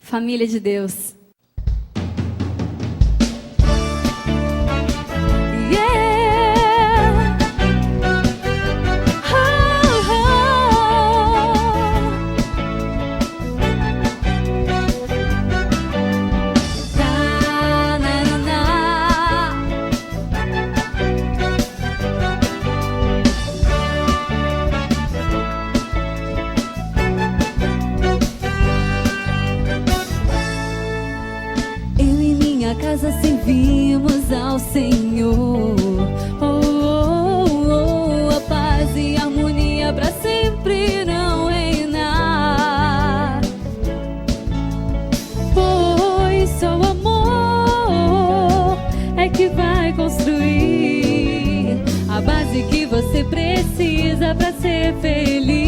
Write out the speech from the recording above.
Família de Deus. Casa servimos ao Senhor, a paz e harmonia para sempre não reinar, pois só o amor é que vai construir a base que você precisa para ser feliz.